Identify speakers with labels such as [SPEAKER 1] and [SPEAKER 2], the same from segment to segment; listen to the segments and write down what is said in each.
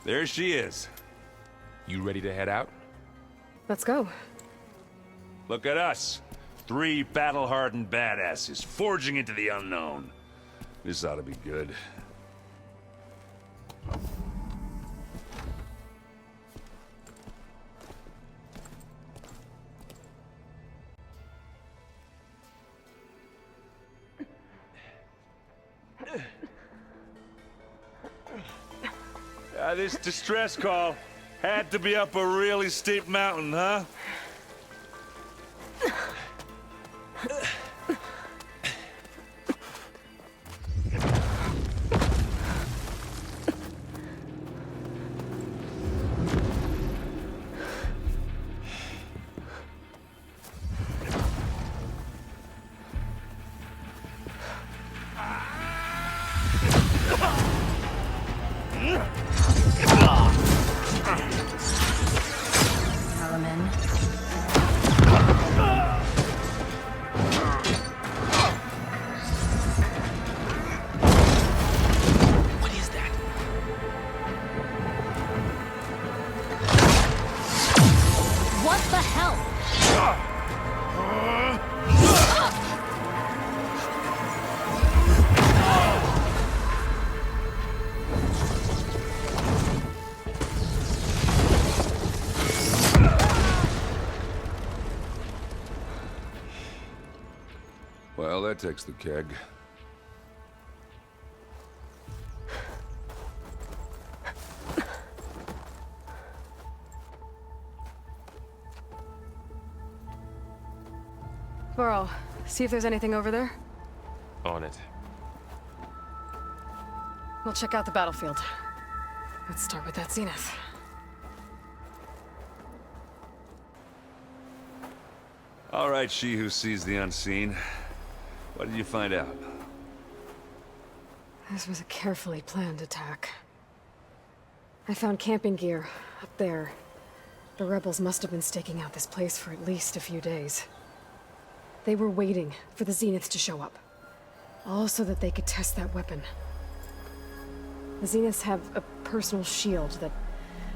[SPEAKER 1] There she is.
[SPEAKER 2] You ready to head out?
[SPEAKER 3] Let's go.
[SPEAKER 1] Look at us. 3 battle-hardened badasses forging into the unknown. This ought to be good. This distress call had to be up a really steep mountain, huh? Well, that takes the keg.
[SPEAKER 3] Burrow, see if there's anything over there.
[SPEAKER 2] On it.
[SPEAKER 3] We'll check out the battlefield. Let's start with that zenith.
[SPEAKER 1] All right, she who sees the unseen. What did you find out?
[SPEAKER 3] This was a carefully planned attack. I found camping gear up there. The rebels must have been staking out this place for at least a few days. They were waiting for the zeniths to show up. All so that they could test that weapon. The zeniths have a personal shield that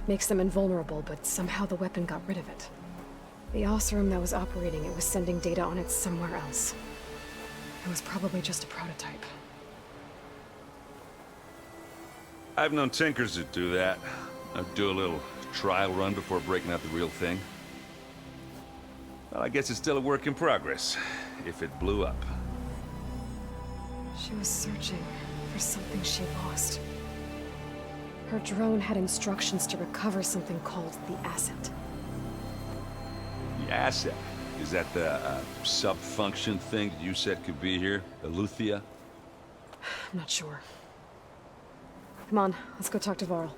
[SPEAKER 3] makes them invulnerable, but somehow the weapon got rid of it. The Osserum that was operating it was sending data on it somewhere else. It was probably just a prototype.
[SPEAKER 1] I've known tinkers that do that. I'd do a little trial run before breaking out the real thing. Well, I guess it's still a work in progress, if it blew up.
[SPEAKER 3] She was searching for something she lost. Her drone had instructions to recover something called the asset.
[SPEAKER 1] The asset? Is that the sub-function thing that you said could be here? Eleuthia?
[SPEAKER 3] I'm not sure. Come on, let's go talk to Varl.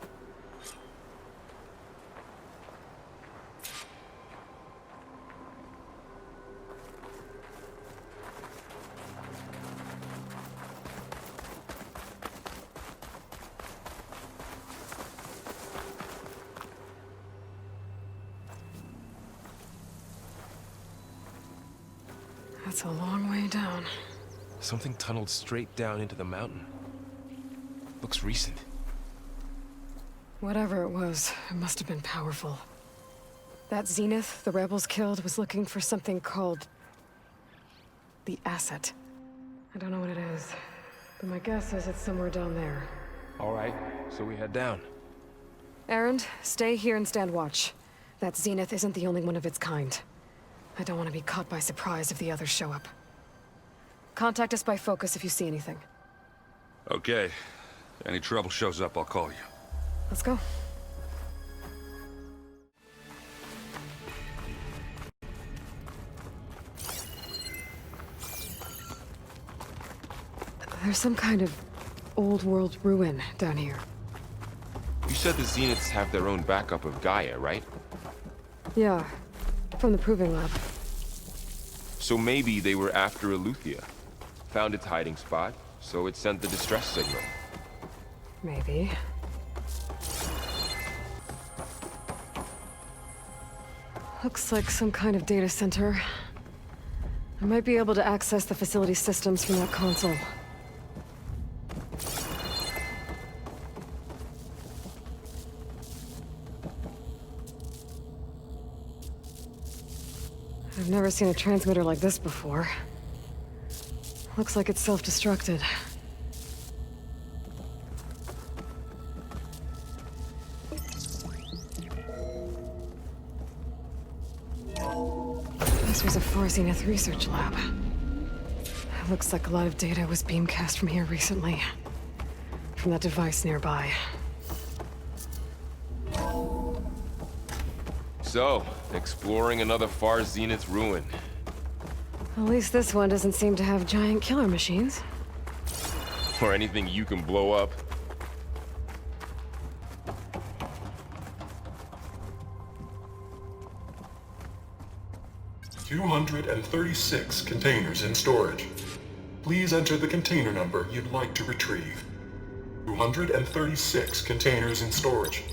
[SPEAKER 3] That's a long way down.
[SPEAKER 2] Something tunneled straight down into the mountain. Looks recent.
[SPEAKER 3] Whatever it was, it must have been powerful. That zenith the rebels killed was looking for something called the asset. I don't know what it is, but my guess is it's somewhere down there.
[SPEAKER 2] All right, so we head down.
[SPEAKER 3] Erend, stay here and stand watch. That zenith isn't the only one of its kind. I don't want to be caught by surprise if the others show up. Contact us by focus if you see anything.
[SPEAKER 1] Okay. Any trouble shows up, I'll call you.
[SPEAKER 3] Let's go. There's some kind of old world ruin down here.
[SPEAKER 2] You said the Zeniths have their own backup of Gaia, right?
[SPEAKER 3] Yeah, from the Proving Lab.
[SPEAKER 2] So maybe they were after Eleuthia. Found its hiding spot, so it sent the distress signal.
[SPEAKER 3] Maybe. Looks like some kind of data center. I might be able to access the facility systems from that console. I've never seen a transmitter like this before. Looks like it's self-destructed. This was a Far Zenith research lab. Looks like a lot of data was beamcast from here recently. From that device nearby.
[SPEAKER 2] So, exploring another Far Zenith ruin.
[SPEAKER 3] At least this one doesn't seem to have giant killer machines.
[SPEAKER 2] Or anything you can blow up.
[SPEAKER 4] $236 containers in storage. Please enter the container number you'd like to retrieve. 236 containers in storage.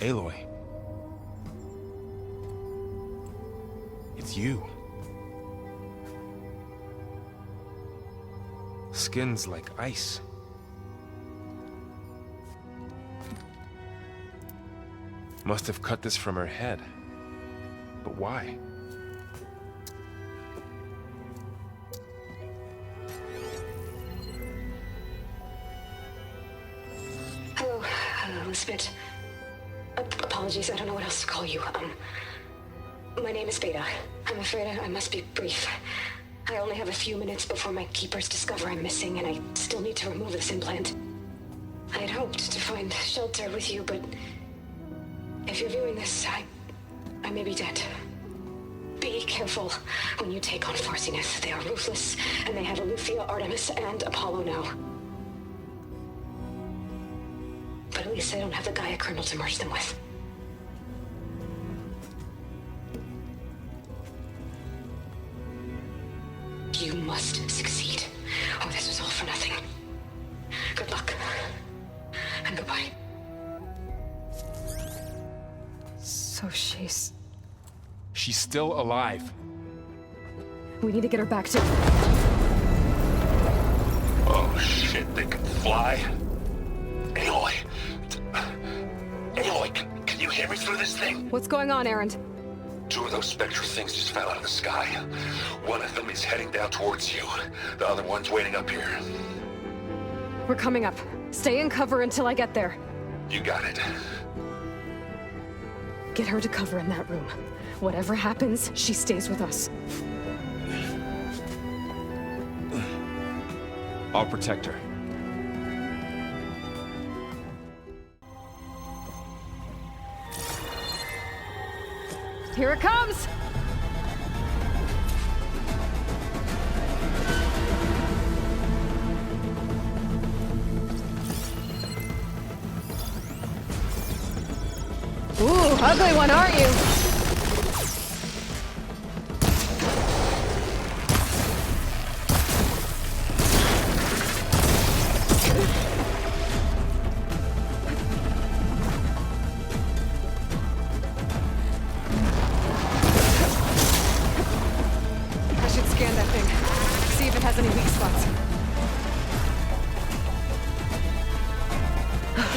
[SPEAKER 2] Aloy. It's you. Skin's like ice. Must have cut this from her head. But why?
[SPEAKER 3] Hello, Elizabeth. Apologies, I don't know what else to call you. My name is Beta. I'm afraid I must be brief. I only have a few minutes before my keepers discover I'm missing, and I still need to remove this implant. I had hoped to find shelter with you, but if you're viewing this, I may be dead. Be careful when you take on Far Zenith. They are ruthless, and they have Eleuthia, Artemis, and Apollo now. But at least I don't have the Gaia kernel to merge them with. You must succeed, or this was all for nothing. Good luck, and goodbye. So she's
[SPEAKER 2] still alive.
[SPEAKER 3] We need to get her back to...
[SPEAKER 5] Oh shit, they can fly? Aloy! Aloy, can you hear me through this thing?
[SPEAKER 3] What's going on, Erend?
[SPEAKER 5] Two of those spectral things just fell out of the sky. One of them is heading down towards you. The other one's waiting up here.
[SPEAKER 3] We're coming up. Stay in cover until I get there.
[SPEAKER 5] You got it.
[SPEAKER 3] Get her to cover in that room. Whatever happens, she stays with us.
[SPEAKER 2] I'll protect her.
[SPEAKER 3] Here it comes! Ooh, ugly one, aren't you?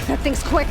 [SPEAKER 3] That thing's quick.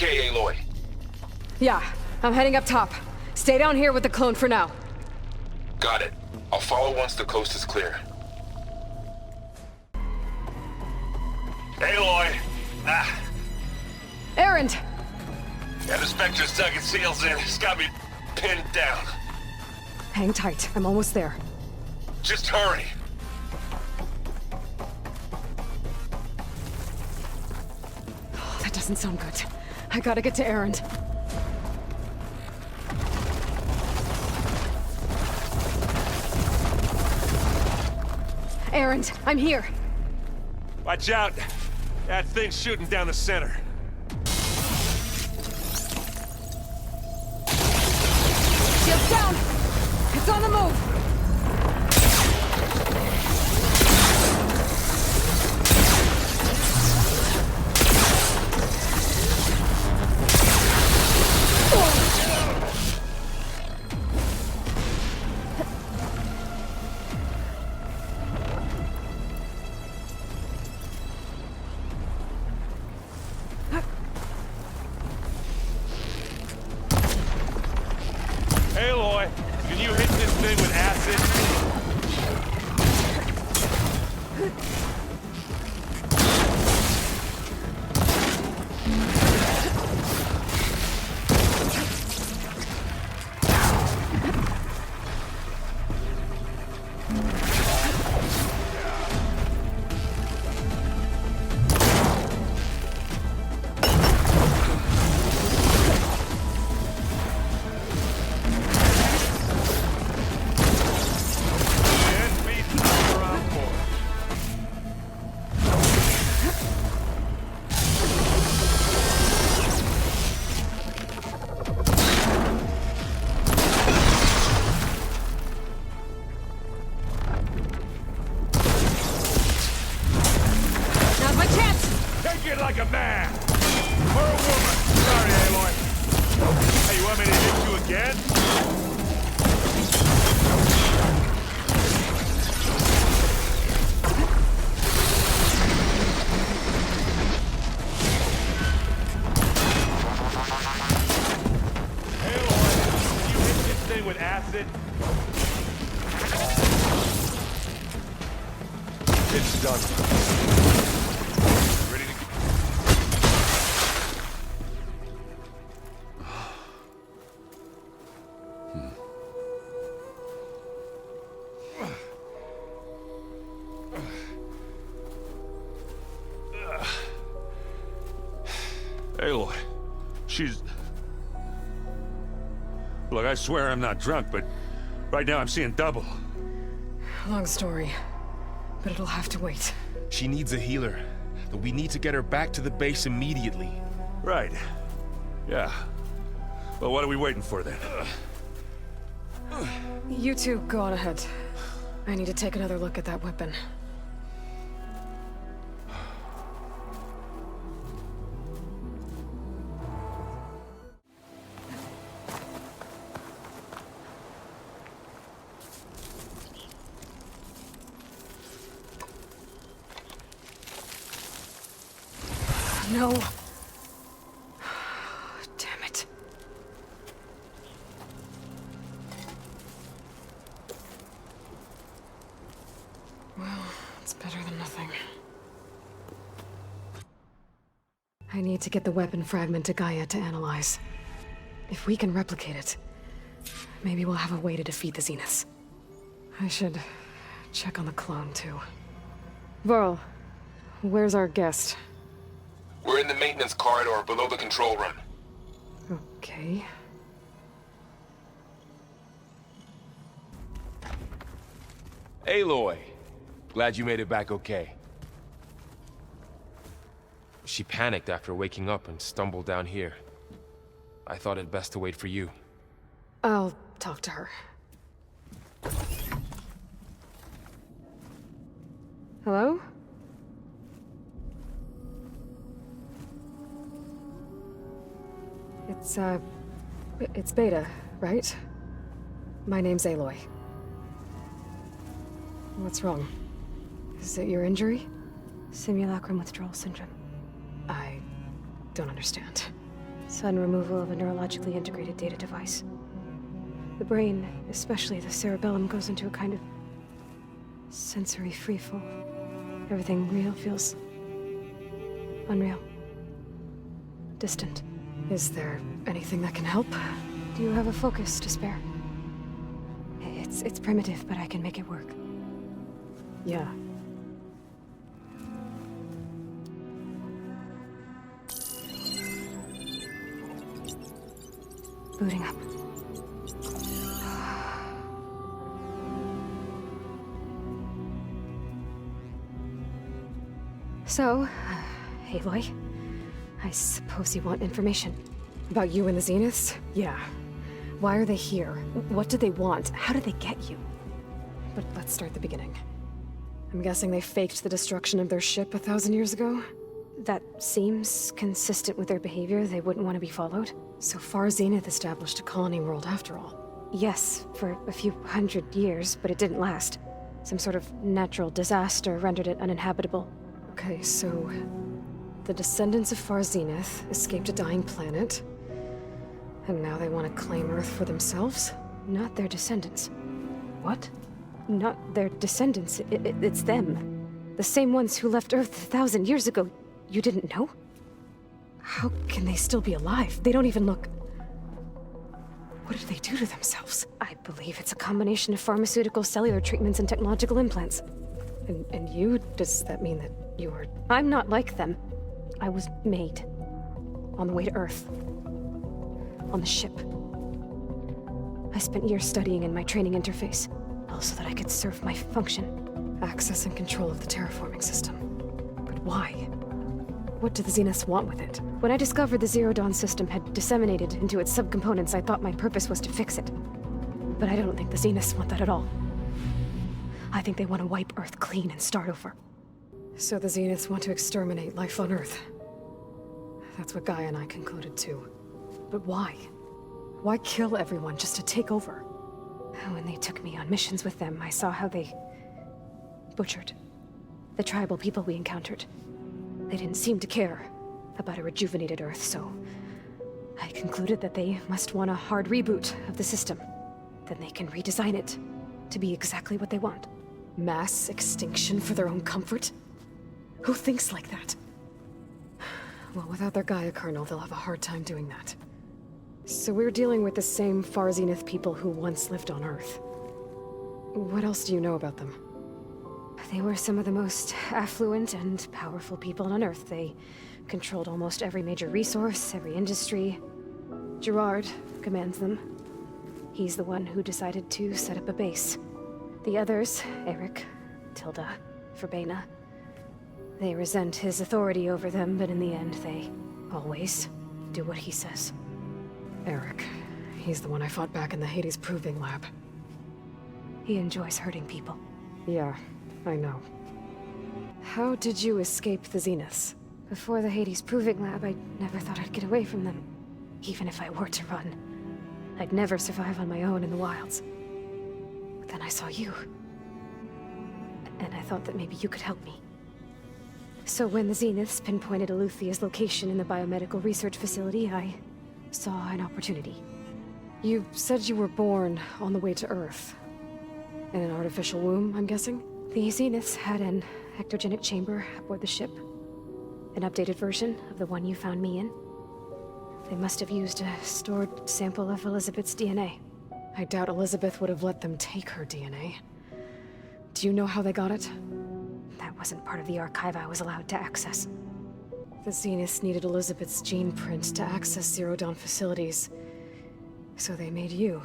[SPEAKER 5] okay, Aloy?
[SPEAKER 3] Yeah, I'm heading up top. Stay down here with the clone for now.
[SPEAKER 5] Got it. I'll follow once the coast is clear. Aloy! Ah,
[SPEAKER 3] Erend!
[SPEAKER 5] yeah, the Spectre's dug its heels in. It's got me pinned down.
[SPEAKER 3] Hang tight, I'm almost there.
[SPEAKER 5] Just hurry.
[SPEAKER 3] Oh, that doesn't sound good. I gotta get to Erend. Erend, I'm here.
[SPEAKER 1] Watch out. That thing's shooting down the center.
[SPEAKER 3] Shields down! It's on the move!
[SPEAKER 1] Aloy, can you hit this thing with acid?
[SPEAKER 3] Now's my chance!
[SPEAKER 1] Take it like a man! Or a woman! Sorry, Aloy. Hey, you want me to hit you again? Aloy, can you hit this thing with acid? It's done. Ready to go? Aloy, she's... Look, I swear I'm not drunk, but right now I'm seeing double.
[SPEAKER 3] Long story, but it'll have to wait.
[SPEAKER 6] She needs a healer, but we need to get her back to the base immediately.
[SPEAKER 1] Right. Yeah. Well, what are we waiting for then?
[SPEAKER 3] You two go on ahead. I need to take another look at that weapon. No. Damn it. Well, it's better than nothing. I need to get the weapon fragment to Gaia to analyze. If we can replicate it, maybe we'll have a way to defeat the Zeniths. I should check on the clone, too. Varl, where's our guest?
[SPEAKER 5] We're in the maintenance corridor below the control room.
[SPEAKER 3] Okay.
[SPEAKER 2] Aloy, glad you made it back okay. She panicked after waking up and stumbled down here. I thought it best to wait for you.
[SPEAKER 3] I'll talk to her. Hello? It's Beta, right? My name's Aloy. What's wrong? Is it your injury?
[SPEAKER 7] Simulacrum withdrawal syndrome.
[SPEAKER 3] I don't understand. Sudden removal of a neurologically integrated data device. The brain, especially the cerebellum, goes into a kind of sensory freefall. Everything real feels unreal. Distant. Is there anything that can help? Do you have a focus to spare? It's primitive, but I can make it work. Yeah. Booting up. So, Aloy, I suppose you want information. About you and the Zeniths? Yeah. Why are they here? What do they want? How did they get you? But let's start at the beginning. I'm guessing they faked the destruction of their ship 1,000 years ago? That seems consistent with their behavior. They wouldn't want to be followed. So far, Zenith established a colony world after all. Yes, for a few hundred years, but it didn't last. Some sort of natural disaster rendered it uninhabitable. Okay, so the descendants of Far Zenith escaped a dying planet, and now they want to claim Earth for themselves? Not their descendants. What? Not their descendants. It's them. The same ones who left Earth 1,000 years ago. You didn't know? How can they still be alive? They don't even look... What did they do to themselves? I believe it's a combination of pharmaceutical, cellular treatments, and technological implants. And you? Does that mean that you were... I'm not like them. I was made. On the way to Earth. On the ship. I spent years studying in my training interface, all so that I could serve my function. Access and control of the terraforming system. But why? What do the Zeniths want with it? When I discovered the Zero Dawn system had disseminated into its subcomponents, I thought my purpose was to fix it. But I don't think the Zeniths want that at all. I think they want to wipe Earth clean and start over. So the Zeniths want to exterminate life on Earth. That's what Gaia and I concluded too. But why? Why kill everyone just to take over? When they took me on missions with them, I saw how they butchered the tribal people we encountered. They didn't seem to care about a rejuvenated Earth, so I concluded that they must want a hard reboot of the system. Then they can redesign it to be exactly what they want. Mass extinction for their own comfort? Who thinks like that? Well, without their Gaia kernel, they'll have a hard time doing that. So we're dealing with the same Far Zenith people who once lived on Earth. What else do you know about them? They were some of the most affluent and powerful people on Earth. They controlled almost every major resource, every industry. Gerard commands them. He's the one who decided to set up a base. The others, Eric, Tilda, Verbena, they resent his authority over them, but in the end, they always do what he says. Eric, he's the one I fought back in the Hades Proving Lab. He enjoys hurting people. Yeah, I know. How did you escape the Zeniths? Before the Hades Proving Lab, I never thought I'd get away from them. Even if I were to run, I'd never survive on my own in the wilds. But then I saw you. And I thought that maybe you could help me. So when the Zeniths pinpointed Eluthia's location in the biomedical research facility, I saw an opportunity. You said you were born on the way to Earth. In an artificial womb, I'm guessing? The Zeniths had an ectogenic chamber aboard the ship. An updated version of the one you found me in. They must have used a stored sample of Elizabeth's DNA. I doubt Elizabeth would have let them take her DNA. Do you know how they got it? That wasn't part of the archive I was allowed to access. The Zeniths needed Elizabeth's gene print to access Zero Dawn facilities. So they made you.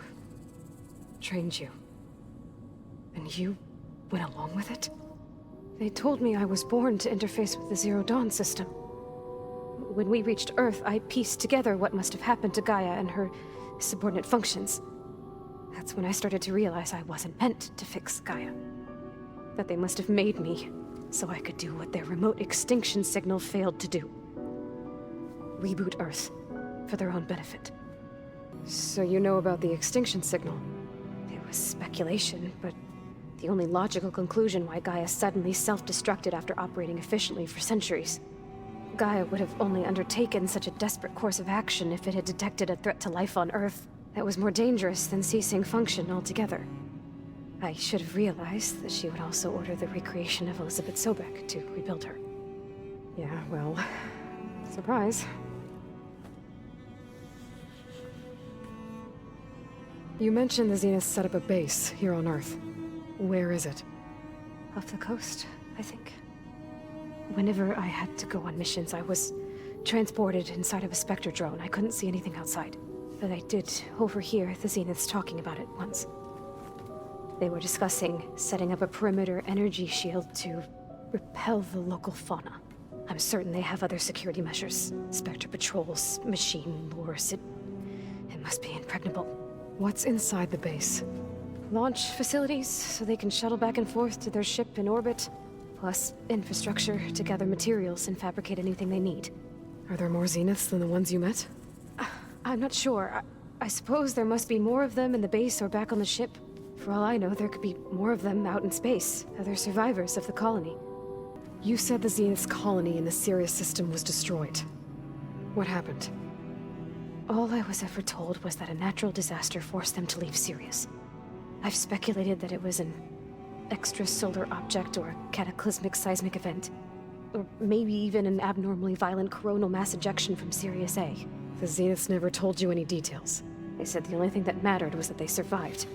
[SPEAKER 3] Trained you. And you went along with it? They told me I was born to interface with the Zero Dawn system. When we reached Earth, I pieced together what must have happened to Gaia and her subordinate functions. That's when I started to realize I wasn't meant to fix Gaia. That they must have made me so I could do what their remote extinction signal failed to do. Reboot Earth for their own benefit. So you know about the extinction signal? It was speculation, but the only logical conclusion why Gaia suddenly self-destructed after operating efficiently for centuries. Gaia would have only undertaken such a desperate course of action if it had detected a threat to life on Earth that was more dangerous than ceasing function altogether. I should have realized that she would also order the recreation of Elizabeth Sobek to rebuild her. Yeah, well, surprise. You mentioned the Zeniths set up a base here on Earth. Where is it? Off the coast, I think. Whenever I had to go on missions, I was transported inside of a Spectre drone. I couldn't see anything outside. But I did overhear the Zeniths talking about it once. They were discussing setting up a perimeter energy shield to repel the local fauna. I'm certain they have other security measures. Spectre patrols, machine lures. It must be impregnable. What's inside the base? Launch facilities, so they can shuttle back and forth to their ship in orbit. Plus infrastructure to gather materials and fabricate anything they need. Are there more Zeniths than the ones you met? I'm not sure. I suppose there must be more of them in the base or back on the ship. For all I know, there could be more of them out in space, other survivors of the colony. You said the Zenith's colony in the Sirius system was destroyed. What happened? All I was ever told was that a natural disaster forced them to leave Sirius. I've speculated that it was an extrasolar object or a cataclysmic seismic event. Or maybe even an abnormally violent coronal mass ejection from Sirius A. The Zeniths never told you any details. They said the only thing that mattered was that they survived.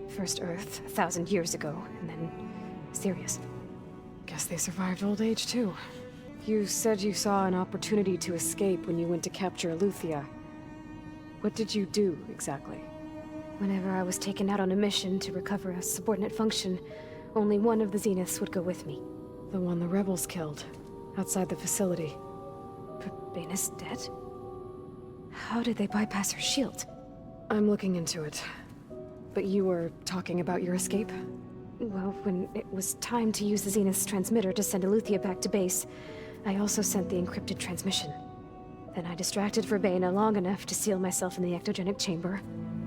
[SPEAKER 3] First Earth, 1,000 years ago, and then Sirius. Guess they survived old age, too. You said you saw an opportunity to escape when you went to capture Eleuthia. What did you do, exactly? Whenever I was taken out on a mission to recover a subordinate function, only one of the Zeniths would go with me. The one the rebels killed, outside the facility. But Baina's dead? How did they bypass her shield? I'm looking into it. But you were talking about your escape? Well, when it was time to use the Zenith's transmitter to send Eleuthia back to base, I also sent the encrypted transmission. Then I distracted Verbaina long enough to seal myself in the ectogenic chamber,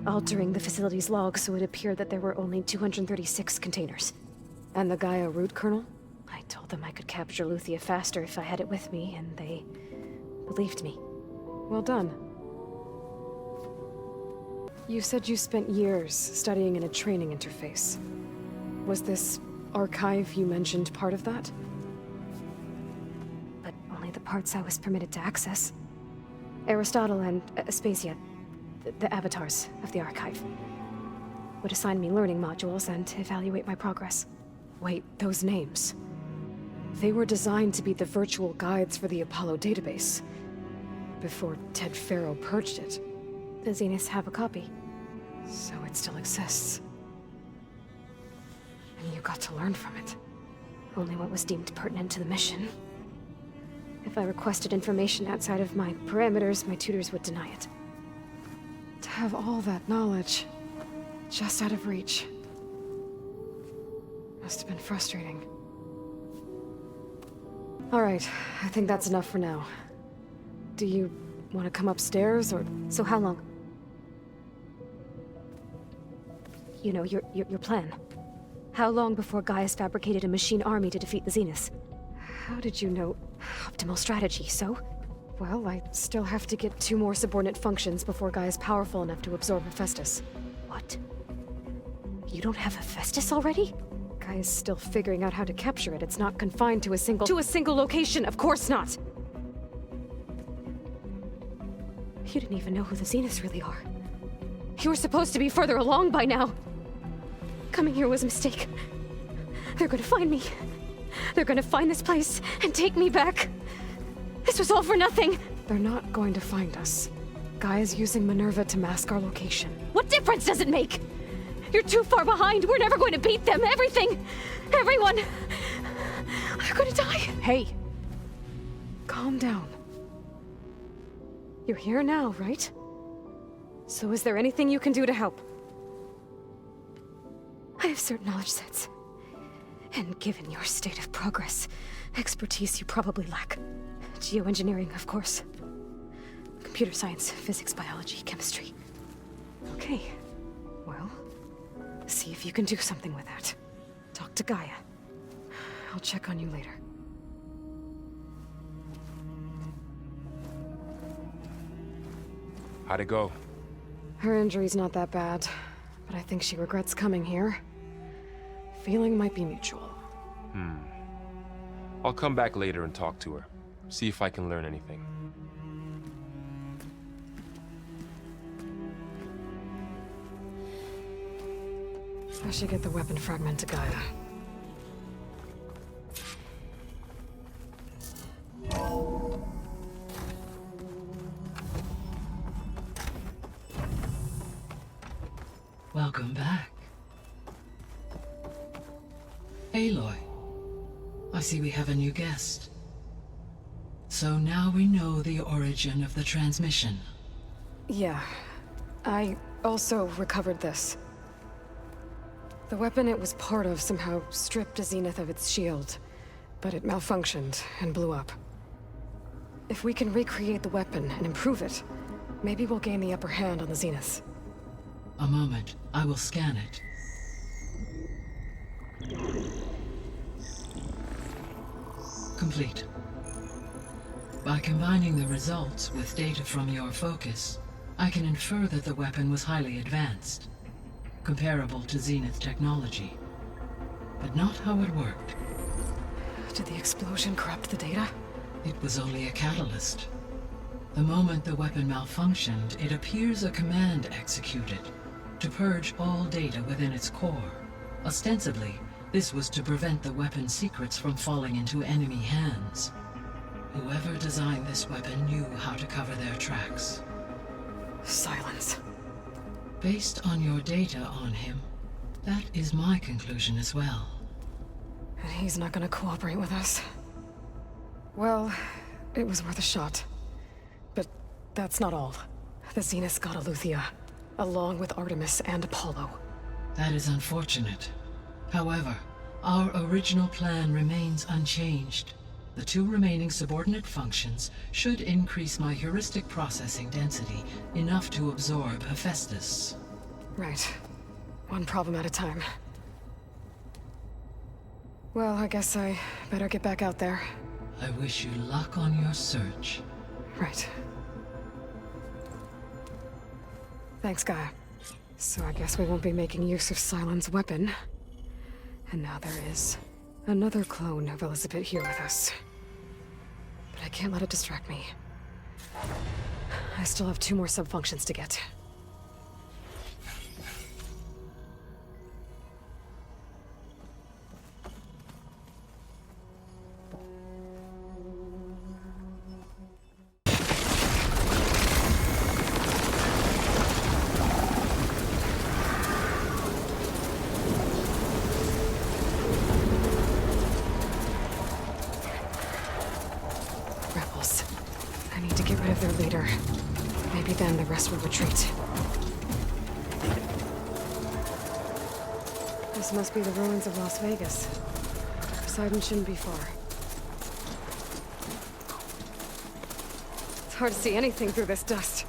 [SPEAKER 3] altering the facility's log so it appeared that there were only 236 containers. And the Gaia root kernel? I told them I could capture Eleuthia faster if I had it with me, and they believed me. Well done. You said you spent years studying in a training interface. Was this archive you mentioned part of that? But only the parts I was permitted to access. Aristotle and Aspasia, the avatars of the archive, would assign me learning modules and evaluate my progress. Wait, those names. They were designed to be the virtual guides for the Apollo database, before Ted Faro purged it. The Zeniths have a copy, so it still exists. And you got to learn from it. Only what was deemed pertinent to the mission. If I requested information outside of my parameters, my tutors would deny it. To have all that knowledge, just out of reach, must have been frustrating. All right, I think that's enough for now. Do you want to come upstairs, or... So how long? You know, your plan. How long before Gaia's fabricated a machine army to defeat the Zeniths? How did you know? Optimal strategy, so? Well, I still have to get 2 more subordinate functions before Gaia's powerful enough to absorb Hephaestus. What? You don't have Hephaestus already? Gaia's still figuring out how to capture it. It's not confined to a single location, of course not! You didn't even know who the Zeniths really are. You were supposed to be further along by now. Coming here was a mistake. They're gonna find me. They're gonna find this place and take me back. This was all for nothing. They're not going to find us. Gaia's using Minerva to mask our location. What difference does it make? You're too far behind. We're never going to beat them. Everything. Everyone. They're gonna die. Hey. Calm down. You're here now, right? So is there anything you can do to help? I have certain knowledge sets. And given your state of progress, expertise you probably lack. Geoengineering, of course. Computer science, physics, biology, chemistry. Okay. Well, see if you can do something with that. Talk to Gaia. I'll check on you later.
[SPEAKER 2] How'd it go?
[SPEAKER 3] Her injury's not that bad, but I think she regrets coming here. Feeling might be mutual.
[SPEAKER 2] I'll come back later and talk to her. See if I can learn anything.
[SPEAKER 3] I should get the weapon fragment to Gaia.
[SPEAKER 7] Welcome back. Aloy, I see we have a new guest. So now we know the origin of the transmission.
[SPEAKER 3] Yeah. I also recovered this. The weapon it was part of somehow stripped Zenith of its shield, but it malfunctioned and blew up. If we can recreate the weapon and improve it, maybe we'll gain the upper hand on the Zenith.
[SPEAKER 7] A moment, I will scan it. Complete. By combining the results with data from your focus, I can infer that the weapon was highly advanced, comparable to Zenith technology, but not how it worked.
[SPEAKER 3] Did the explosion corrupt the data?
[SPEAKER 7] It was only a catalyst. The moment the weapon malfunctioned, it appears a command executed to purge all data within its core. Ostensibly, this was to prevent the weapon's secrets from falling into enemy hands. Whoever designed this weapon knew how to cover their tracks.
[SPEAKER 3] Silence.
[SPEAKER 7] Based on your data on him, that is my conclusion as well.
[SPEAKER 3] And he's not gonna cooperate with us. Well, it was worth a shot. But that's not all. The Zenith got Eleuthia, along with Artemis and Apollo.
[SPEAKER 7] That is unfortunate. However, our original plan remains unchanged. The two remaining subordinate functions should increase my heuristic processing density enough to absorb Hephaestus.
[SPEAKER 3] Right. One problem at a time. Well, I guess I better get back out there.
[SPEAKER 7] I wish you luck on your search.
[SPEAKER 3] Right. Thanks, Gaia. So I guess we won't be making use of Cylon's weapon. And now there is another clone of Elizabeth here with us. But I can't let it distract me. I still have 2 more sub-functions to get. Rebels. I need to get rid of their leader. Maybe then the rest will retreat. This must be the ruins of Las Vegas. Poseidon shouldn't be far. It's hard to see anything through this dust.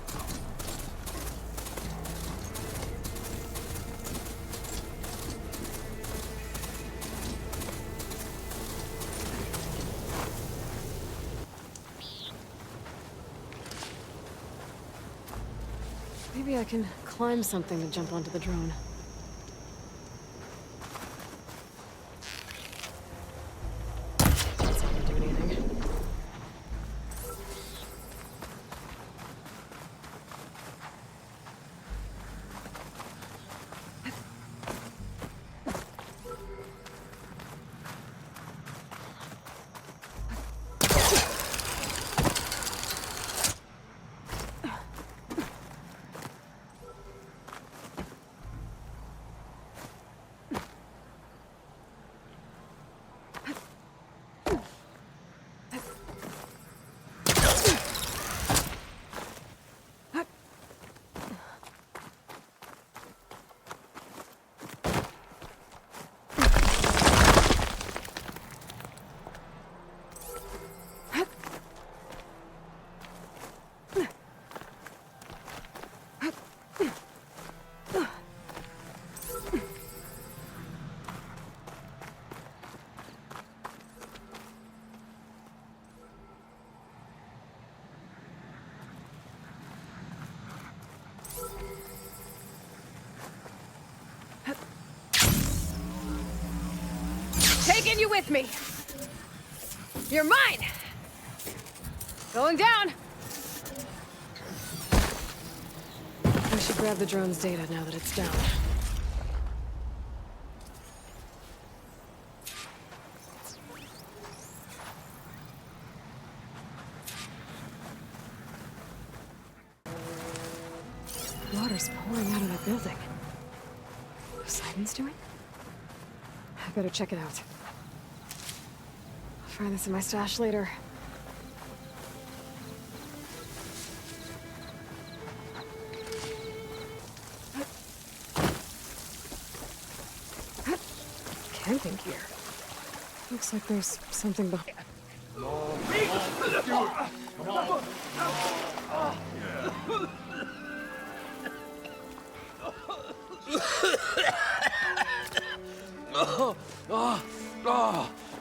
[SPEAKER 3] Maybe I can climb something to jump onto the drone. That's not gonna do anything. taking you with me. You're mine. Going down. I should grab the drone's data now that it's down. Water's pouring out of that building. What Simon's doing? I better check it out. I'll find this in my stash later. Camping gear. Looks like there's something behind.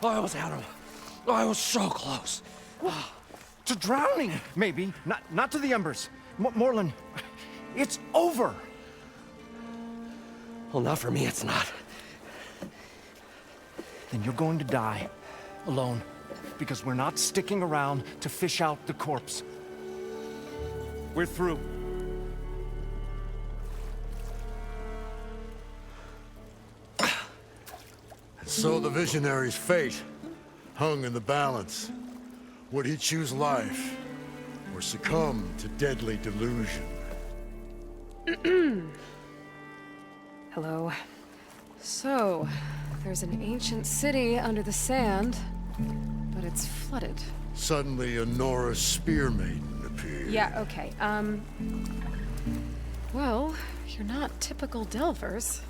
[SPEAKER 8] I almost had him. I was so close. To drowning, maybe. Not to the embers. Moreland, it's over.
[SPEAKER 9] Well, not for me, it's not.
[SPEAKER 8] Then you're going to die. Alone. Because we're not sticking around to fish out the corpse. We're through.
[SPEAKER 10] So the visionary's fate hung in the balance. Would he choose life or succumb to deadly delusion?
[SPEAKER 3] Hello. So, there's an ancient city under the sand, but it's flooded.
[SPEAKER 10] Suddenly, a Nora spear maiden appeared.
[SPEAKER 3] Yeah, okay. Well, you're not typical Delvers.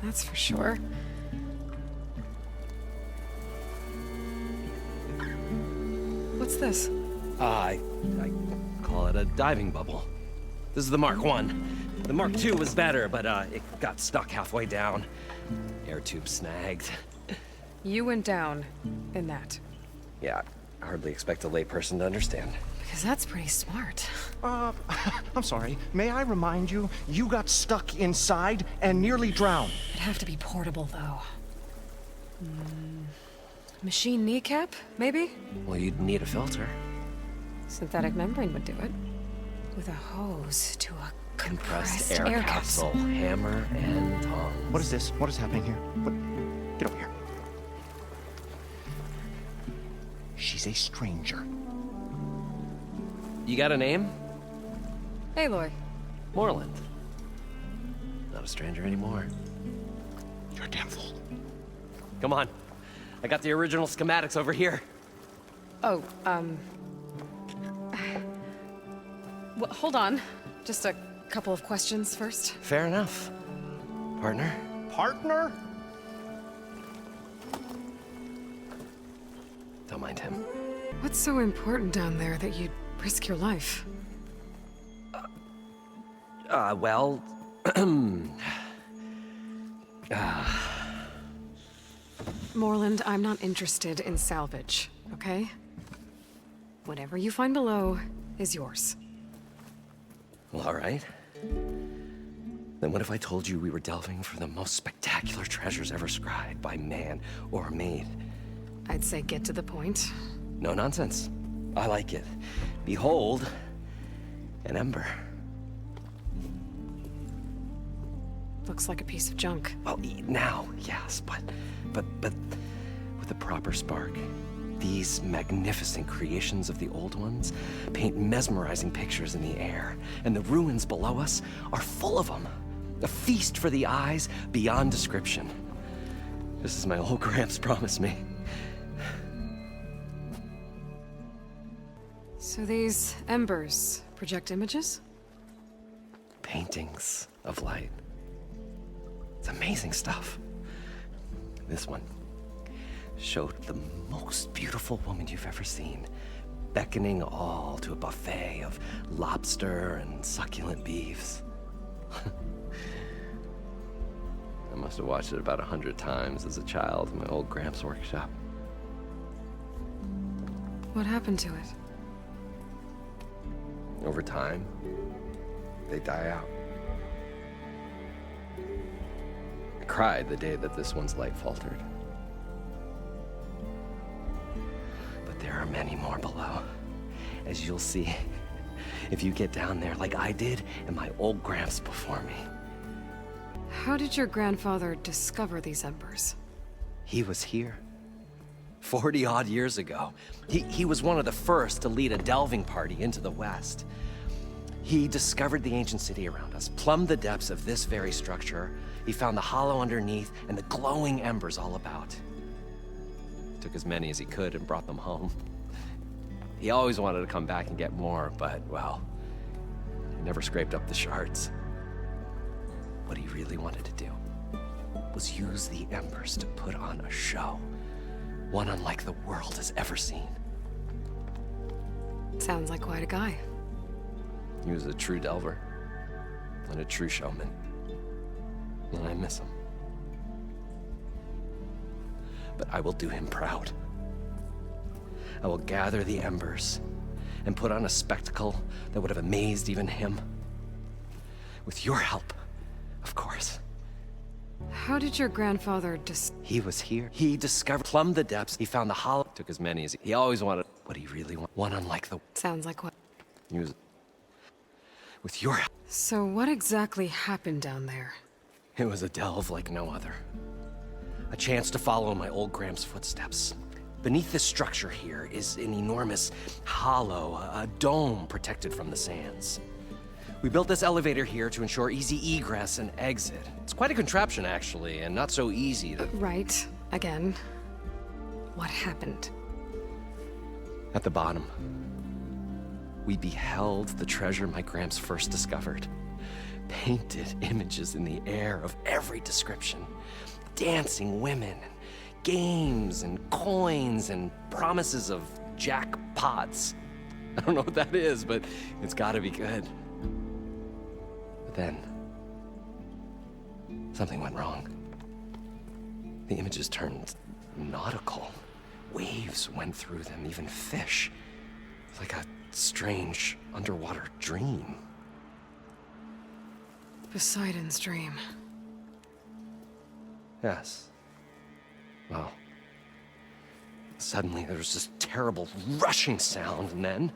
[SPEAKER 3] That's for sure. What's this?
[SPEAKER 9] I call it a diving bubble. This is the Mark 1. The Mark 2 was better, but it got stuck halfway down. Air tube snagged.
[SPEAKER 3] You went down in that.
[SPEAKER 9] Yeah, I hardly expect a layperson to understand.
[SPEAKER 3] Because that's pretty smart.
[SPEAKER 8] I'm sorry. May I remind you, you got stuck inside and nearly drowned.
[SPEAKER 3] It'd have to be portable, though. Machine kneecap, maybe?
[SPEAKER 9] Well, you'd need a filter.
[SPEAKER 3] Synthetic membrane would do it. With a hose to a
[SPEAKER 9] Compressed air capsule, hammer, and tongs.
[SPEAKER 8] What is this? What is happening here? What? Get over here. She's a stranger.
[SPEAKER 9] You got a name?
[SPEAKER 3] Aloy.
[SPEAKER 9] Moreland. Not a stranger anymore.
[SPEAKER 8] You're a damn fool.
[SPEAKER 9] Come on. I got the original schematics over here.
[SPEAKER 3] Oh, well, hold on. Just a couple of questions first.
[SPEAKER 9] Fair enough. Partner?
[SPEAKER 8] Partner?
[SPEAKER 9] Don't mind him.
[SPEAKER 3] What's so important down there that you'd risk your life?
[SPEAKER 9] Well...
[SPEAKER 3] Moreland, I'm not interested in salvage, okay? Whatever you find below is yours.
[SPEAKER 9] Well, all right. Then what if I told you we were delving for the most spectacular treasures ever scribed by man or maid?
[SPEAKER 3] I'd say get to the point.
[SPEAKER 9] No nonsense. I like it. Behold, an ember.
[SPEAKER 3] Looks like a piece of junk.
[SPEAKER 9] Well, now, yes, but with a proper spark. These magnificent creations of the old ones paint mesmerizing pictures in the air, and the ruins below us are full of them. A feast for the eyes beyond description. Just as my old Gramps promised me.
[SPEAKER 3] So these embers project images?
[SPEAKER 9] Paintings of light. It's amazing stuff. This one showed the most beautiful woman you've ever seen, beckoning all to a buffet of lobster and succulent beefs. I must have watched it about 100 times as a child in my old Gramps' workshop.
[SPEAKER 3] What happened to it?
[SPEAKER 9] Over time, they die out. I cried the day that this one's light faltered. there are many more below. As you'll see, if you get down there like I did and my old gramps before me.
[SPEAKER 3] How did your grandfather discover these embers?
[SPEAKER 9] He was here. 40-odd years ago. He was one of the first to lead a delving party into the West. He discovered the ancient city around us, plumbed the depths of this very structure. He found the hollow underneath and the glowing embers all about. Took as many as he could and brought them home. He always wanted to come back and get more, but, well, he never scraped up the shards. What he really wanted to do was use the embers to put on a show. One unlike the world has ever seen.
[SPEAKER 3] Sounds like quite a guy.
[SPEAKER 9] He was a true delver and a true showman. And I miss him. But I will do him proud. I will gather the embers and put on a spectacle that would have amazed even him. With your help, of course.
[SPEAKER 3] How did your grandfather
[SPEAKER 9] He was here. He discovered, plumbed the depths. He found the hollow. Took as many as he always wanted. What he really wanted. One unlike the.
[SPEAKER 3] Sounds like what?
[SPEAKER 9] He was. With your help.
[SPEAKER 3] So what exactly happened down there?
[SPEAKER 9] It was a delve like no other. A chance to follow my old Gramps' footsteps. Beneath this structure here is an enormous hollow, a dome protected from the sands. We built this elevator here to ensure easy egress and exit. It's quite a contraption, actually, and not so easy to...
[SPEAKER 3] Right. Again. What happened?
[SPEAKER 9] At the bottom, we beheld the treasure my Gramps first discovered. Painted images in the air of every description. Dancing women, games and coins and promises of jackpots. I don't know what that is, but it's gotta be good. But then, something went wrong. The images turned nautical. Waves went through them, even fish. It's like a strange underwater dream.
[SPEAKER 3] Poseidon's dream.
[SPEAKER 9] Yes. Well, suddenly there was this terrible rushing sound, and then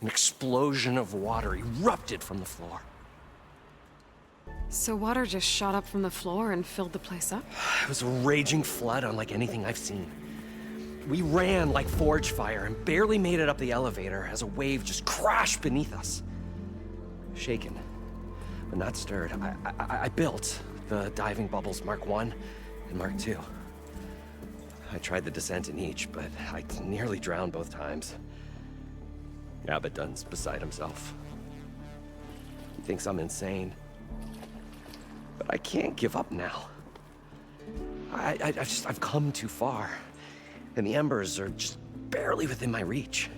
[SPEAKER 9] an explosion of water erupted from the floor.
[SPEAKER 3] So water just shot up from the floor and filled the place up?
[SPEAKER 9] It was a raging flood unlike anything I've seen. We ran like forge fire and barely made it up the elevator as a wave just crashed beneath us. Shaken, but not stirred, I built the diving bubbles Mark I and Mark II. I tried the descent in each, but I nearly drowned both times. Abaddon's beside himself. He thinks I'm insane. But I can't give up now. I've come too far. And the embers are just barely within my reach.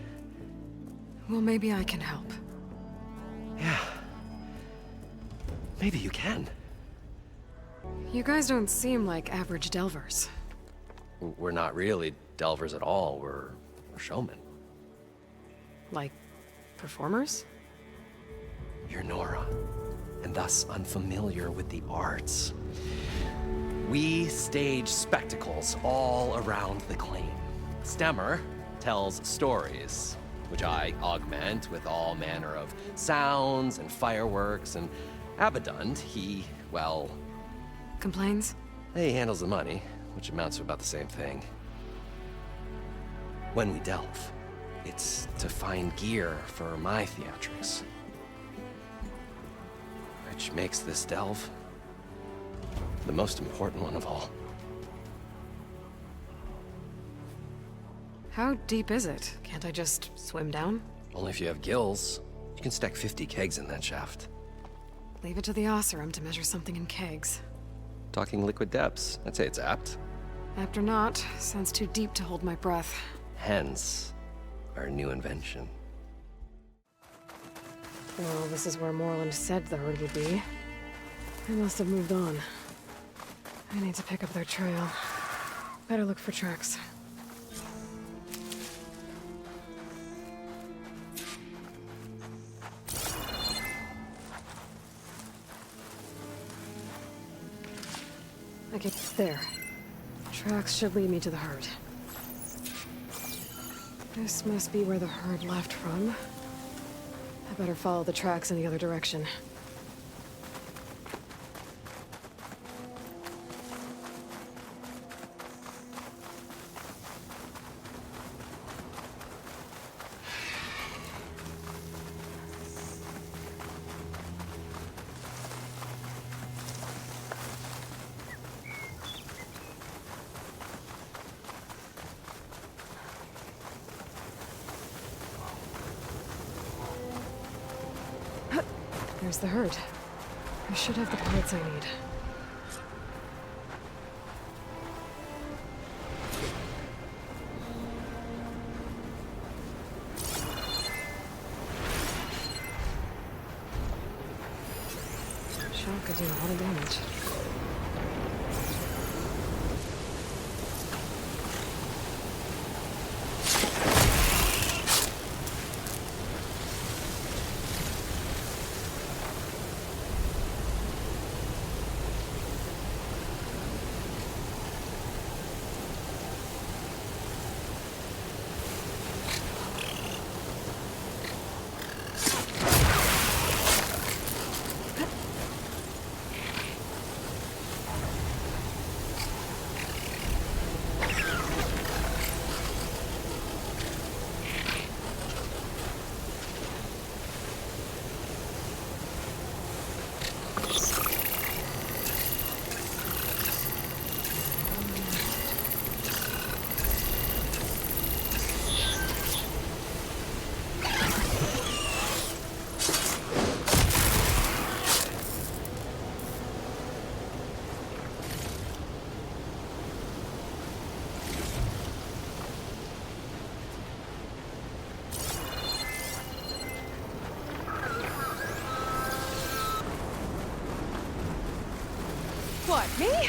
[SPEAKER 3] Well, maybe I can help.
[SPEAKER 9] Yeah. Maybe you can.
[SPEAKER 3] You guys don't seem like average delvers.
[SPEAKER 9] We're not really delvers at all. We're showmen.
[SPEAKER 3] Like, performers?
[SPEAKER 9] You're Nora, and thus unfamiliar with the arts. We stage spectacles all around the claim. Stemmer tells stories, which I augment with all manner of sounds and fireworks, and Abaddon, he, well...
[SPEAKER 3] Complains?
[SPEAKER 9] He handles the money, which amounts to about the same thing. When we delve, it's to find gear for my theatrics. Which makes this delve the most important one of all.
[SPEAKER 3] How deep is it? Can't I just swim down?
[SPEAKER 9] Only if you have gills. You can stack 50 kegs in that shaft.
[SPEAKER 3] Leave it to the Oseram to measure something in kegs.
[SPEAKER 9] Talking liquid depths, I'd say it's apt.
[SPEAKER 3] Apt or not, sounds too deep to hold my breath.
[SPEAKER 9] Hence, our new invention.
[SPEAKER 3] Well, this is where Moreland said the herd would be. They must have moved on. I need to pick up their trail. Better look for tracks. Okay, there. Tracks should lead me to the herd. This must be where the herd left from. I better follow the tracks in the other direction. There's the herd. I should have the parts I need. Shock could do a lot of damage. What, me?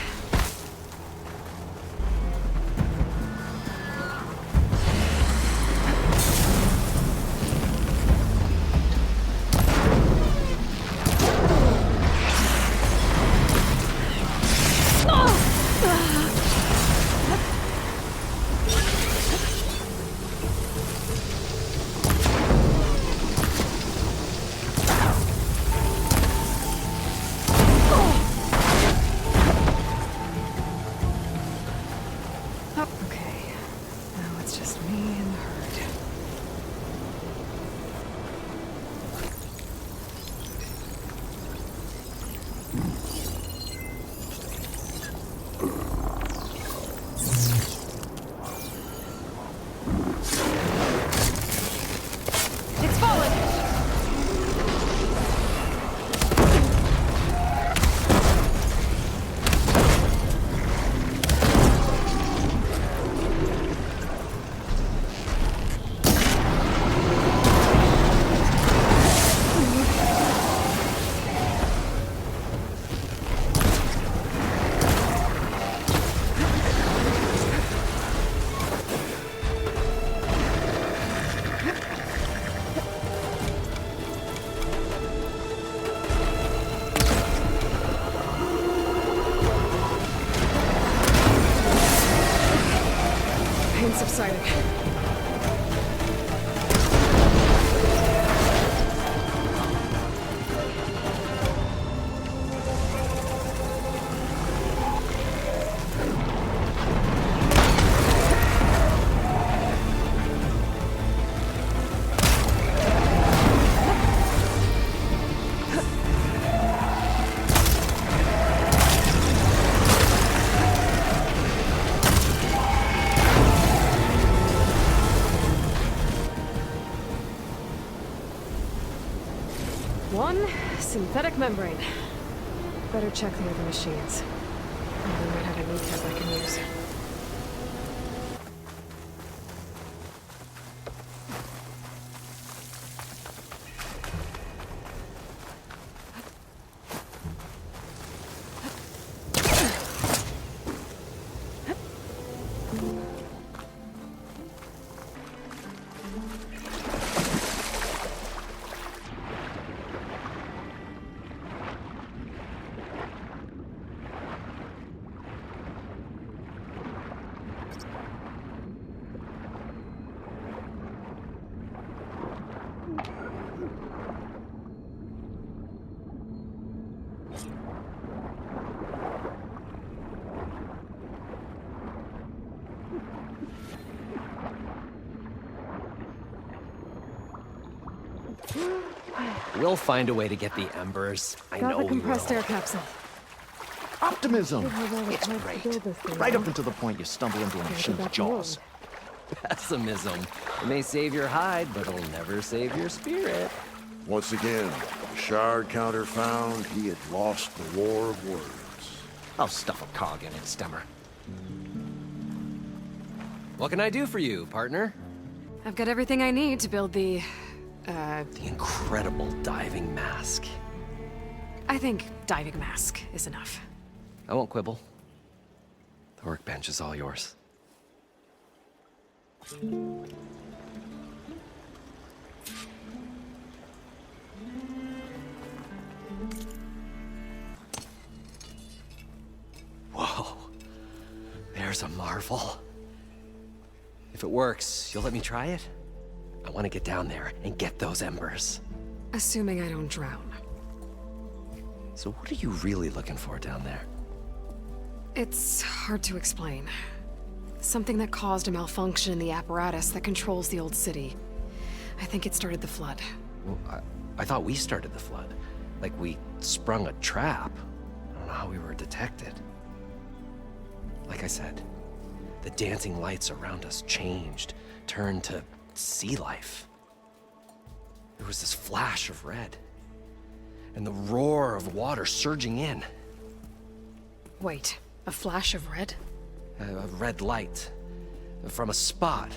[SPEAKER 3] Subsiding. One synthetic membrane. Better check the other machines. They might have a kneecap I can use.
[SPEAKER 9] We'll find a way to get the embers. I
[SPEAKER 3] Got
[SPEAKER 9] know
[SPEAKER 3] the
[SPEAKER 9] we
[SPEAKER 3] compressed
[SPEAKER 9] will.
[SPEAKER 3] air capsule.
[SPEAKER 8] Optimism!
[SPEAKER 3] It's
[SPEAKER 8] Great. Right up until the point you stumble into a machine's jaws.
[SPEAKER 9] Pessimism. It may save your hide, but it'll never save your spirit.
[SPEAKER 10] Once again, the shard counter found he had lost the war of words.
[SPEAKER 8] I'll stuff a cog in it, Stemmer.
[SPEAKER 9] What can I do for you, partner?
[SPEAKER 3] I've got everything I need to build the
[SPEAKER 9] incredible diving mask.
[SPEAKER 3] I think diving mask is enough.
[SPEAKER 9] I won't quibble. The workbench is all yours. Whoa. There's a marvel. If it works, you'll let me try it? I want to get down there and get those embers.
[SPEAKER 3] Assuming I don't drown.
[SPEAKER 9] So what are you really looking for down there?
[SPEAKER 3] It's hard to explain. Something that caused a malfunction in the apparatus that controls the old city. I think it started the flood.
[SPEAKER 9] Well, I thought we started the flood. Like we sprung a trap. I don't know how we were detected. Like I said, the dancing lights around us changed, turned to sea life. There was this flash of red, and the roar of water surging in.
[SPEAKER 3] Wait, a flash of red?
[SPEAKER 9] A red light from a spot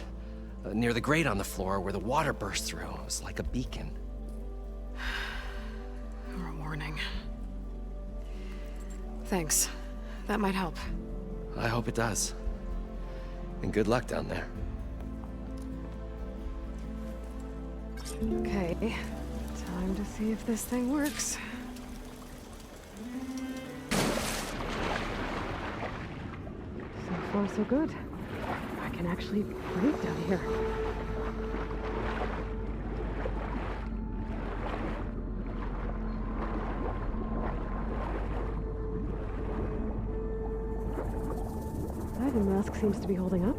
[SPEAKER 9] near the grate on the floor where the water burst through. It was like a beacon.
[SPEAKER 3] Or a warning. Thanks. That might help.
[SPEAKER 9] I hope it does. And good luck down there.
[SPEAKER 3] Okay. Time to see if this thing works. So far, so good. I can actually breathe down here. Diving mask seems to be holding up.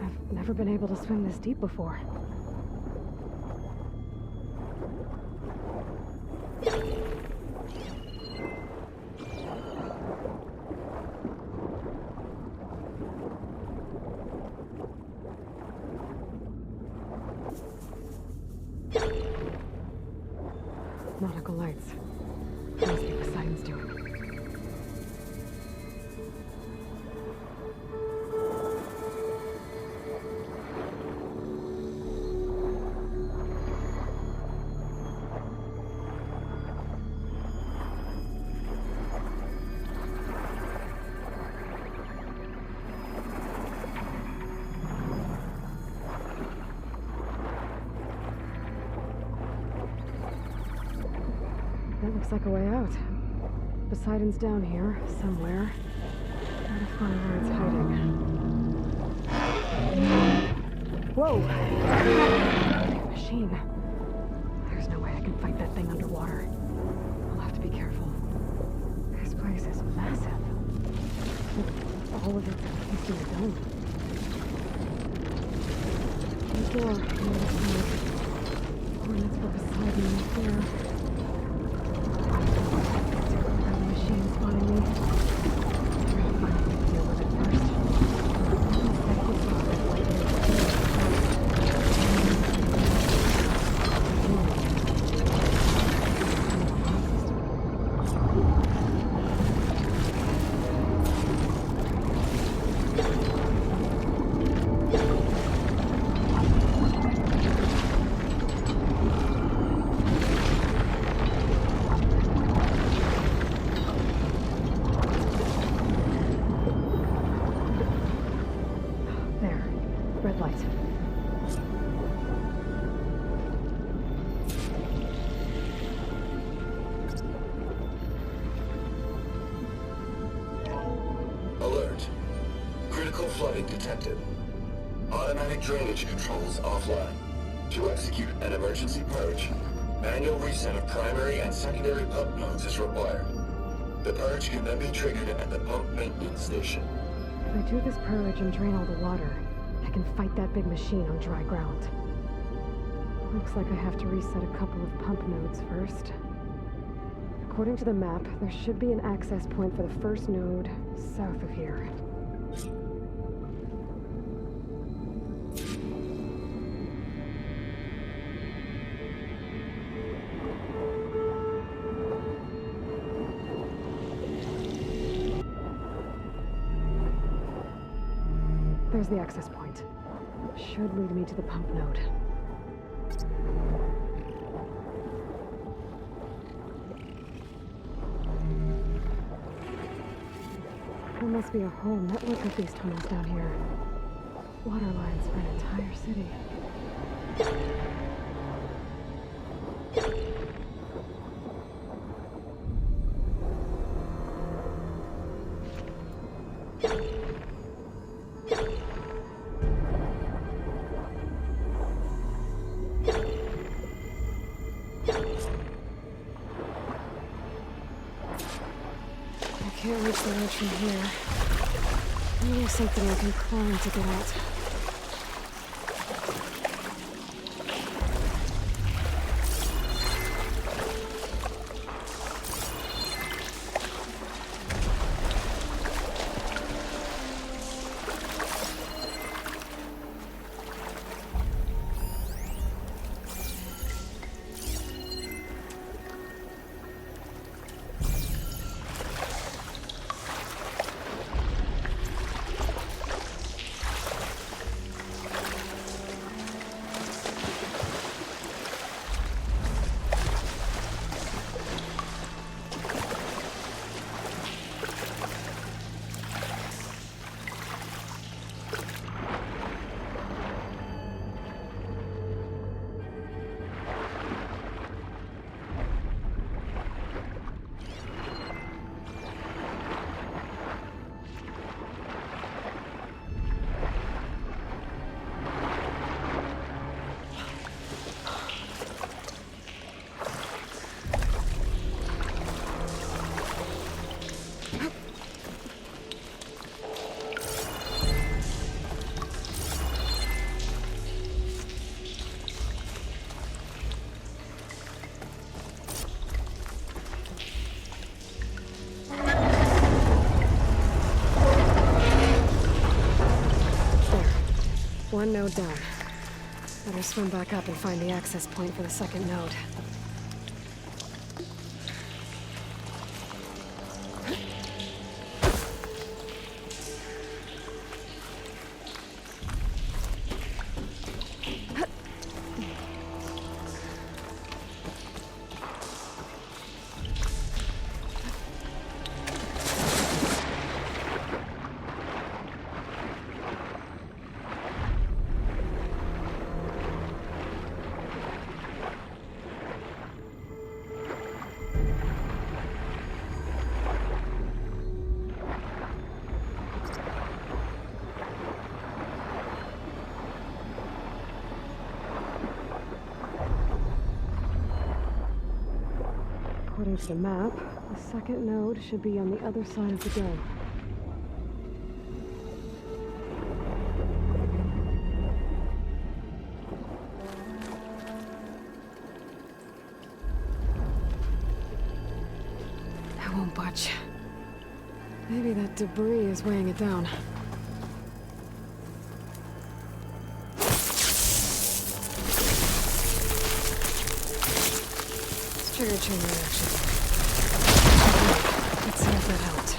[SPEAKER 3] I've never been able to swim this deep before. Nautical lights. Must be Poseidon's doing. That looks like a way out. Poseidon's down here, somewhere. Gotta find where it's hiding. Whoa! Machine. There's no way I can fight that thing underwater. I'll have to be careful. This place is massive. With all of it encased in a dome. The door in the side. Coordinates for Poseidon right there. Machine's spotting me. I'm gonna find a way to deal with it first.
[SPEAKER 5] Alert. Critical flooding detected. Automatic drainage controls offline. To execute an emergency purge, manual reset of primary and secondary pump nodes is required. The purge can then be triggered at the pump maintenance station.
[SPEAKER 3] If I do this purge and drain all the water, I can fight that big machine on dry ground. Looks like I have to reset a couple of pump nodes first. According to the map, there should be an access point for the first node south of here. There's the access point. Should lead me to the pump node. There must be a whole network of these tunnels down here. Water lines for an entire city. Can't reach the ledge from here. Maybe something I can climb to get out. One node down. Better swim back up and find the access point for the second node. According to the map, the second node should be on the other side of the dome. I won't budge. Maybe that debris is weighing it down. Trigger chain reaction. Let's see if that helped.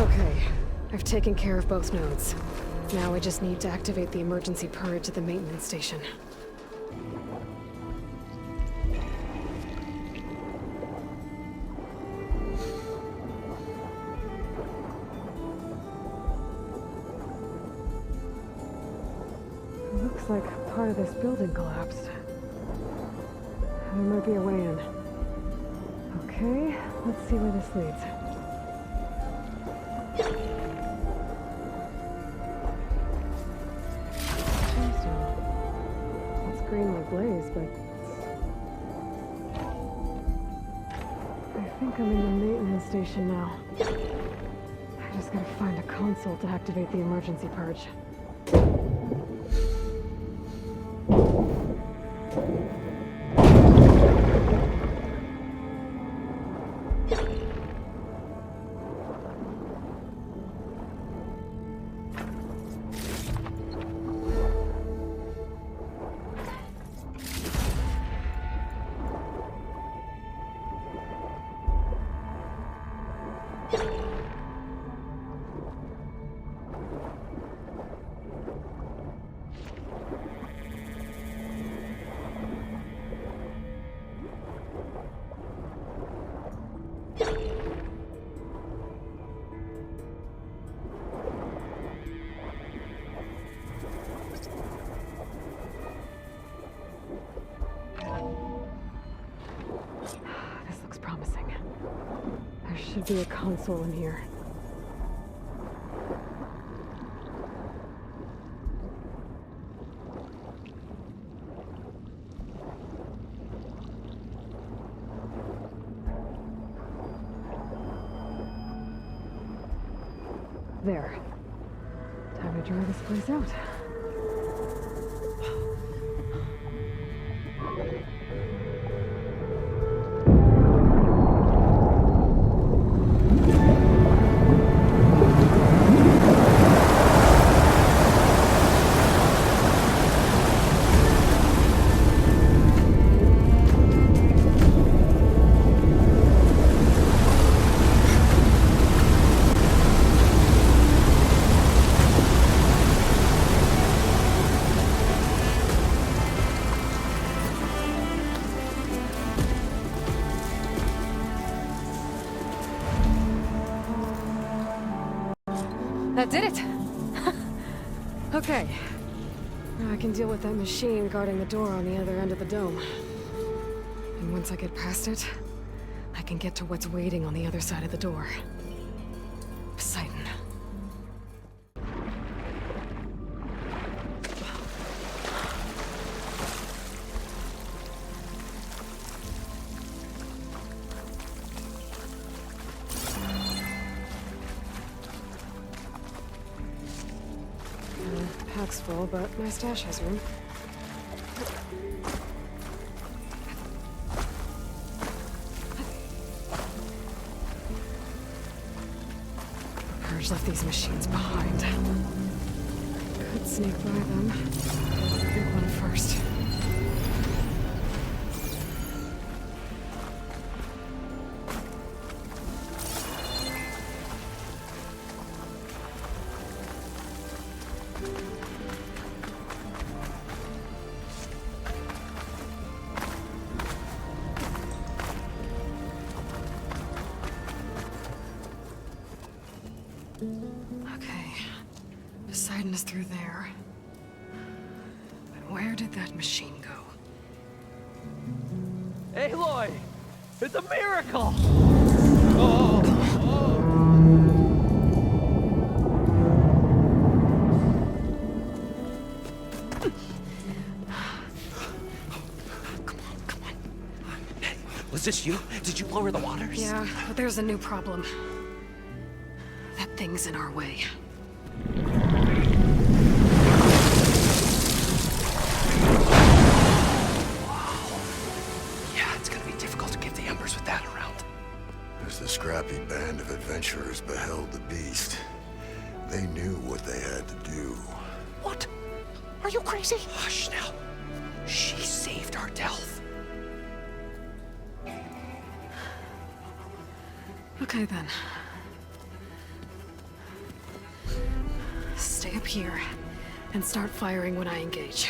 [SPEAKER 3] Okay, I've taken care of both nodes. Now I just need to activate the emergency purge at the maintenance station. Looks like part of this building collapsed. There might be a way in. Okay, let's see where this leads. It's green like blaze, but I think I'm in the maintenance station now. I just gotta find a console to activate the emergency purge. This looks promising. There should be a console in here. There. Time to dry this place out. That did it! Okay. Now I can deal with that machine guarding the door on the other end of the dome. And once I get past it, I can get to what's waiting on the other side of the door. Poseidon. Pack's full, but my stash has room. Purge left these machines behind. Could sneak by them. Pick one first. Okay, Poseidon is through there. But where did that machine go?
[SPEAKER 11] Aloy! It's a miracle!
[SPEAKER 9] Come on. Hey, was this you? Did you lower the waters?
[SPEAKER 3] Yeah, but there's a new problem. That thing's in our way.
[SPEAKER 9] Yeah, it's gonna be difficult to give the embers with that around.
[SPEAKER 10] As the scrappy band of adventurers beheld the beast, they knew what they had to do.
[SPEAKER 9] What? Are you crazy? Hush now. She saved our Delph.
[SPEAKER 3] Okay then. Stay up here and start firing when I engage.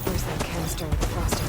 [SPEAKER 3] Where's that canister with the frosting?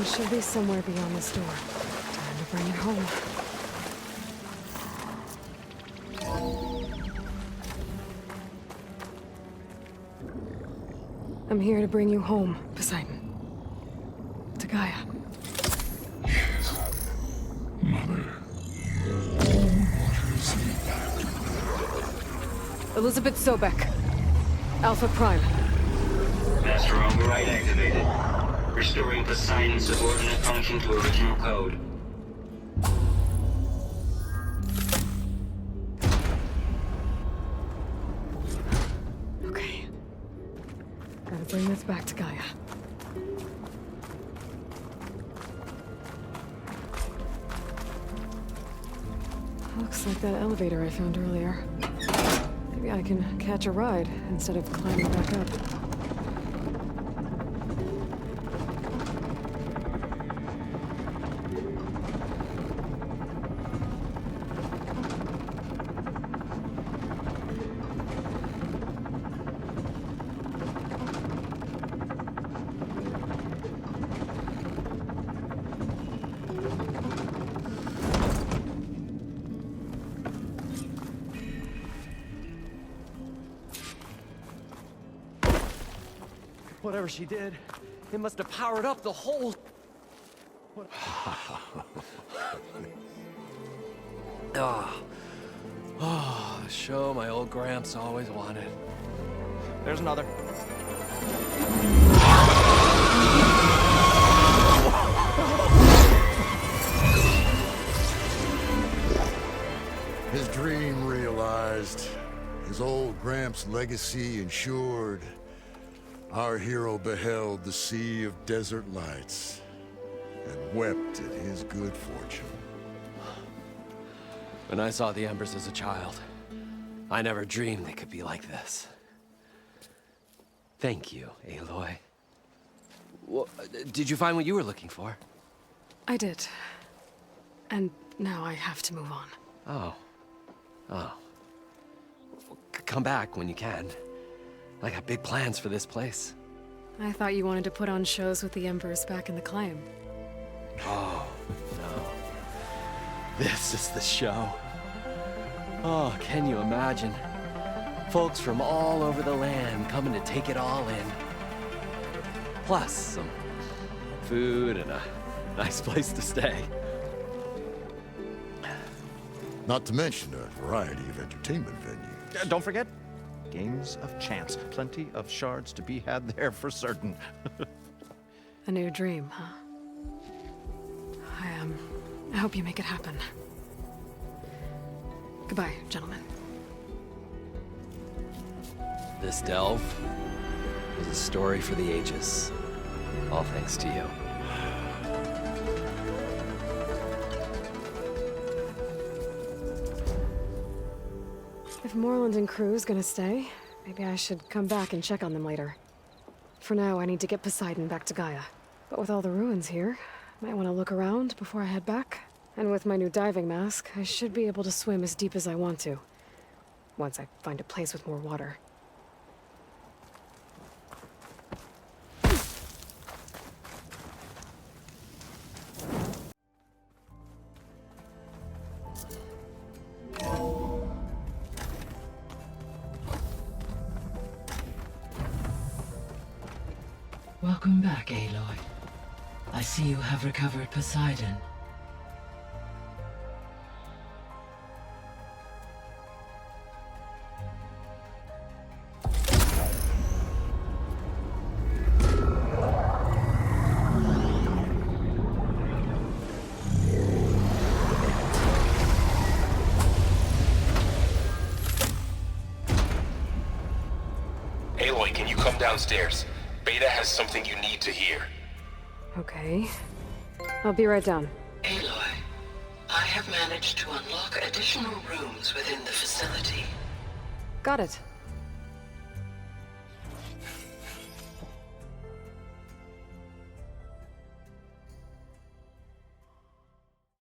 [SPEAKER 3] Something should be somewhere beyond this door. Time to bring it home. I'm here to bring you home, Poseidon. To Gaia.
[SPEAKER 4] Yes, Mother.
[SPEAKER 3] Elizabeth Sobek. Alpha Prime.
[SPEAKER 12] Master override activated. Restoring Poseidon's subordinate function to original code.
[SPEAKER 3] Okay. Gotta bring this back to Gaia. Looks like that elevator I found earlier. Maybe I can catch a ride instead of climbing back up.
[SPEAKER 8] Whatever she did, it must have powered up the whole...
[SPEAKER 9] Oh, show my old Gramps always wanted.
[SPEAKER 8] There's another.
[SPEAKER 10] His dream realized. His old Gramps' legacy ensured. Our hero beheld the sea of desert lights and wept at his good fortune.
[SPEAKER 9] When I saw the embers as a child, I never dreamed they could be like this. Thank you, Aloy. Well, did you find what you were looking for?
[SPEAKER 3] I did. And now I have to move on.
[SPEAKER 9] Oh. Oh. Come back when you can. I got big plans for this place.
[SPEAKER 3] I thought you wanted to put on shows with the Embers back in the Claim.
[SPEAKER 9] Oh, no. This is the show. Oh, can you imagine? Folks from all over the land coming to take it all in. Plus some food and a nice place to stay.
[SPEAKER 10] Not to mention a variety of entertainment venues.
[SPEAKER 8] Don't forget, games of chance. Plenty of shards to be had there for certain.
[SPEAKER 3] A new dream, huh? I hope you make it happen. Goodbye, gentlemen.
[SPEAKER 9] This delve is a story for the ages. All thanks to you.
[SPEAKER 3] If Moreland and crew's gonna stay, maybe I should come back and check on them later. For now, I need to get Poseidon back to Gaia. But with all the ruins here, I might want to look around before I head back. And with my new diving mask, I should be able to swim as deep as I want to. Once I find a place with more water.
[SPEAKER 7] Welcome back, Aloy. I see you have recovered Poseidon.
[SPEAKER 2] Aloy, can you come downstairs? Beta has something you need to hear.
[SPEAKER 3] Okay. I'll be right down.
[SPEAKER 7] Aloy, I have managed to unlock additional rooms within the facility.
[SPEAKER 3] Got it.